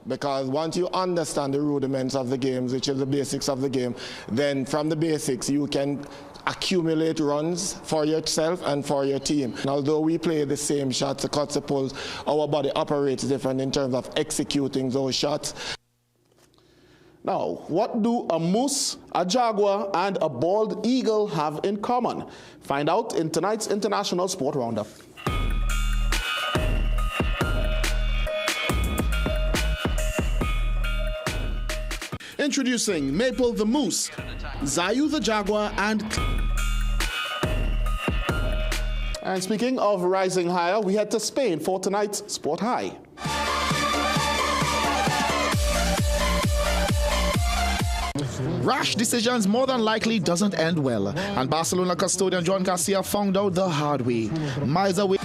Because once you understand the rudiments of the games, which is the basics of the game, then from the basics you can accumulate runs for yourself and for your team. And although we play the same shots, the cuts, the pulls, our body operates different in terms of executing those shots. Now, what do a moose, a jaguar, and a bald eagle have in common? Find out in tonight's International Sport Roundup. Introducing Maple the moose, Zayu the jaguar, and speaking of rising higher, we head to Spain for tonight's Sport High. Rash decisions more than likely doesn't end well, and Barcelona custodian Joan Garcia found out the hard way. Miles away.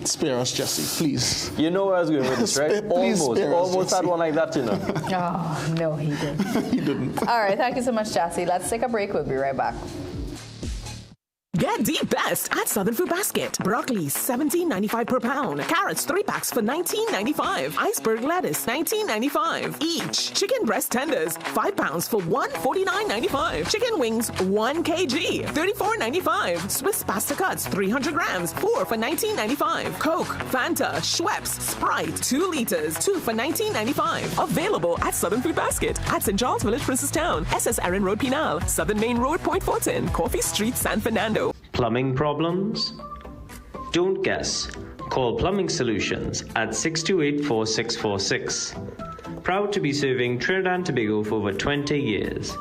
Spare us, Jesse, please. You know where I was going with this, right? Almost had one like that, you know. Oh, no, he didn't. He didn't. All right, thank you so much, Jesse. Let's take a break. We'll be right back. Get the best at Southern Food Basket. Broccoli, $17.95 per pound. Carrots, 3 packs for $19.95. Iceberg lettuce, $19.95 each. Chicken breast tenders, 5 pounds for $149.95. Chicken wings, 1 kg, $34.95. Swiss pasta cuts, 300 grams, 4 for $19.95. Coke, Fanta, Schweppes, Sprite, 2 liters, 2 for $19.95. Available at Southern Food Basket at St. Charles Village, Princestown, SS Erin Road, Pinal, Southern Main Road, Point Fortin, Coffee Street, San Fernando. Plumbing problems? Don't guess. Call Plumbing Solutions at 628-4646. Proud to be serving Trinidad and Tobago for over 20 years.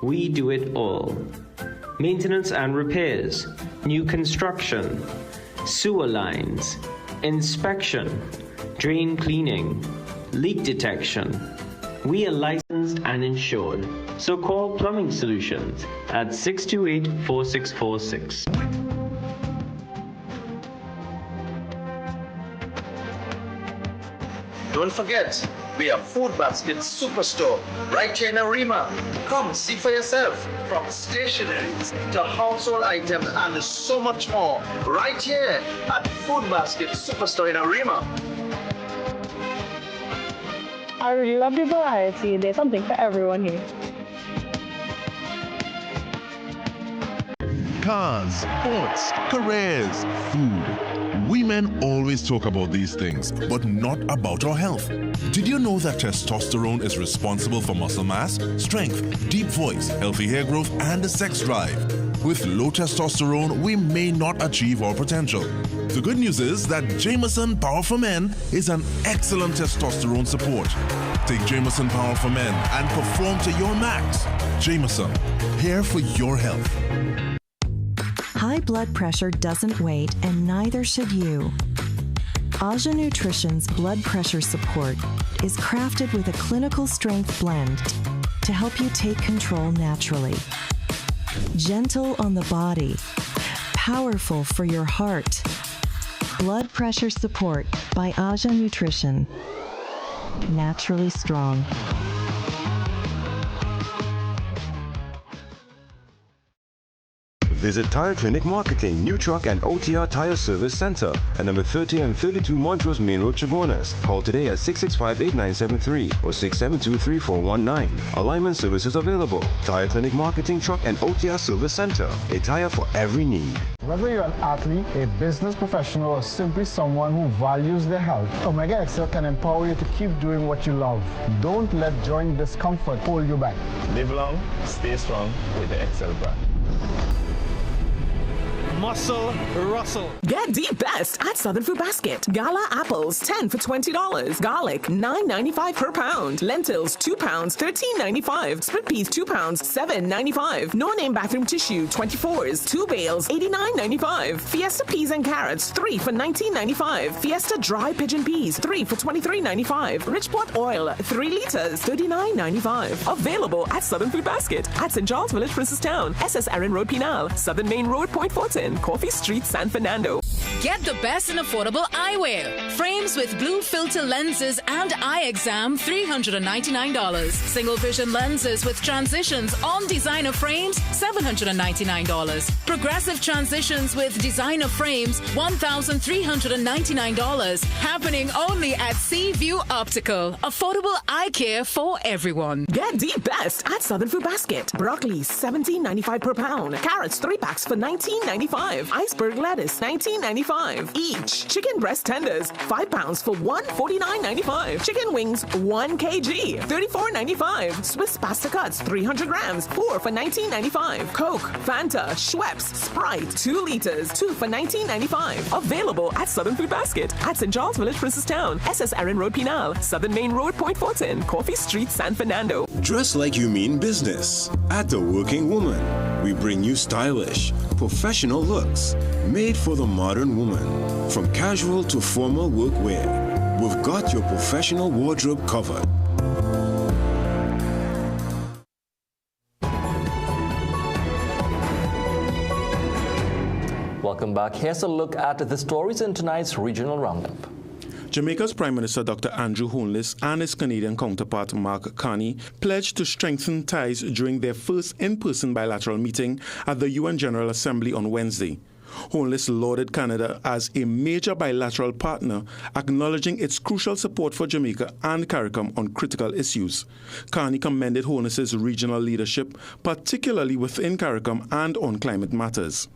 We do it all. Maintenance and repairs, new construction, sewer lines, inspection, drain cleaning, leak detection. We are licensed and insured. So call Plumbing Solutions at 628-4646. Don't forget, we are Food Basket Superstore right here in Arima. Come see for yourself. From stationeries to household items and so much more. Right here at Food Basket Superstore in Arima. I really love the variety. There's something for everyone here. Cars, sports, careers, food. We men always talk about these things, but not about our health. Did you know that testosterone is responsible for muscle mass, strength, deep voice, healthy hair growth, and a sex drive? With low testosterone, we may not achieve our potential. The good news is that Jameson Power for Men is an excellent testosterone support. Take Jameson Power for Men and perform to your max. Jameson, here for your health. High blood pressure doesn't wait, and neither should you. Aja Nutrition's blood pressure support is crafted with a clinical strength blend to help you take control naturally. Gentle on the body, powerful for your heart. Blood pressure support by Aja Nutrition. Naturally strong. Visit Tire Clinic Marketing, New Truck and OTR Tire Service Center at number 30 and 32 Montrose Main Road, Chaguanas. Call today at 665-8973 or 672-3419. Alignment services available. Tire Clinic Marketing, Truck and OTR Service Center. A tire for every need. Whether you're an athlete, a business professional, or simply someone who values their health, Omega XL can empower you to keep doing what you love. Don't let joint discomfort hold you back. Live long, stay strong with the XL brand. Muscle Russell. Get the best at Southern Food Basket. Gala apples, 10 for $20. Garlic, $9.95 per pound. Lentils, 2 pounds, $13.95. Split peas, 2 pounds, $7.95. No-name bathroom tissue, 24s, 2 bales, $89.95. Fiesta peas and carrots, 3 for $19.95. Fiesta dry pigeon peas, 3 for $23.95. Richport oil, 3 liters, $39.95. Available at Southern Food Basket at St. Charles Village, Princestown, SS Erin Road, Pinal, Southern Main Road, Point Fortin, Coffee Street, San Fernando. Get the best in affordable eyewear. Frames with blue filter lenses and eye exam, $399. Single vision lenses with transitions on designer frames, $799. Progressive transitions with designer frames, $1,399. Happening only at Seaview Optical. Affordable eye care for everyone. Get the best at Southern Food Basket. Broccoli, $17.95 per pound. Carrots, 3 packs for $19.95. Iceberg lettuce, $19.95 each. Chicken breast tenders, 5 pounds for $149.95. Chicken wings, 1 kg, $34.95. Swiss pasta cuts, 300 grams, 4 for $19.95. Coke, Fanta, Schweppes, Sprite, 2 liters, 2 for $19.95. Available at Southern Food Basket at St. Charles Village, Princestown, SS Aaron Road, Pinal, Southern Main Road, Point Fortin, Coffee Street, San Fernando. Dress like you mean business. At The Working Woman, we bring you stylish, professional looks made for the modern woman. From casual to formal workwear, we've got your professional wardrobe covered. Welcome back. Here's a look at the stories in tonight's regional roundup. Jamaica's Prime Minister Dr. Andrew Holness and his Canadian counterpart Mark Carney pledged to strengthen ties during their first in-person bilateral meeting at the UN General Assembly on Wednesday. Holness lauded Canada as a major bilateral partner, acknowledging its crucial support for Jamaica and CARICOM on critical issues. Carney commended Holness's regional leadership, particularly within CARICOM and on climate matters.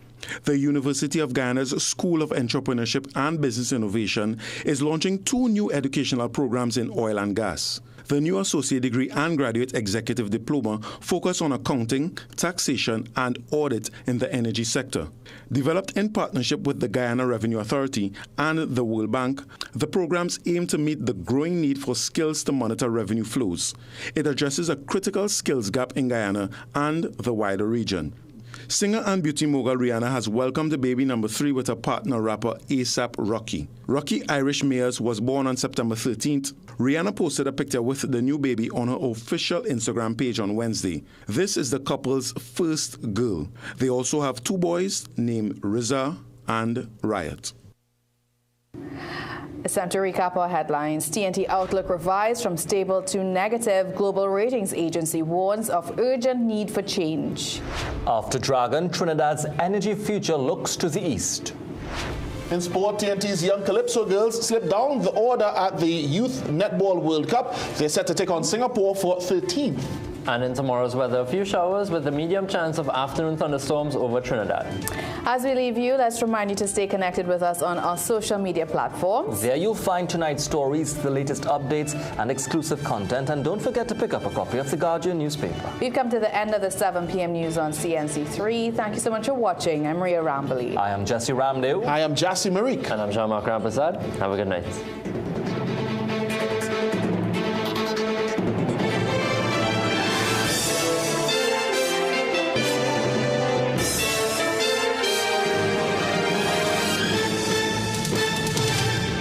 The University of Guyana's School of Entrepreneurship and Business Innovation is launching 2 new educational programs in oil and gas. The new associate degree and graduate executive diploma focus on accounting, taxation, and audit in the energy sector. Developed in partnership with the Guyana Revenue Authority and the World Bank, the programs aim to meet the growing need for skills to monitor revenue flows. It addresses a critical skills gap in Guyana and the wider region. Singer and beauty mogul Rihanna has welcomed baby number 3 with her partner rapper A$AP Rocky. Rocky Irish Mayers was born on September 13th. Rihanna posted a picture with the new baby on her official Instagram page on Wednesday. This is the couple's first girl. They also have 2 boys named Rizza and Riot. It's time to recap our headlines. TNT outlook revised from stable to negative. Global ratings agency warns of urgent need for change. After Dragon, Trinidad's energy future looks to the east. In sport, TNT's young Calypso girls slipped down the order at the Youth Netball World Cup. They're set to take on Singapore for 13th. And in tomorrow's weather, a few showers with a medium chance of afternoon thunderstorms over Trinidad. As we leave you, let's remind you to stay connected with us on our social media platforms. There you'll find tonight's stories, the latest updates, and exclusive content. And don't forget to pick up a copy of The Guardian newspaper. We've come to the end of the 7 p.m. news on CNC3. Thank you so much for watching. I'm Maria Rambali. I am Jesse Ramdale. I am Jassy Marik. And I'm Jean-Marc Rampazad. Have a good night.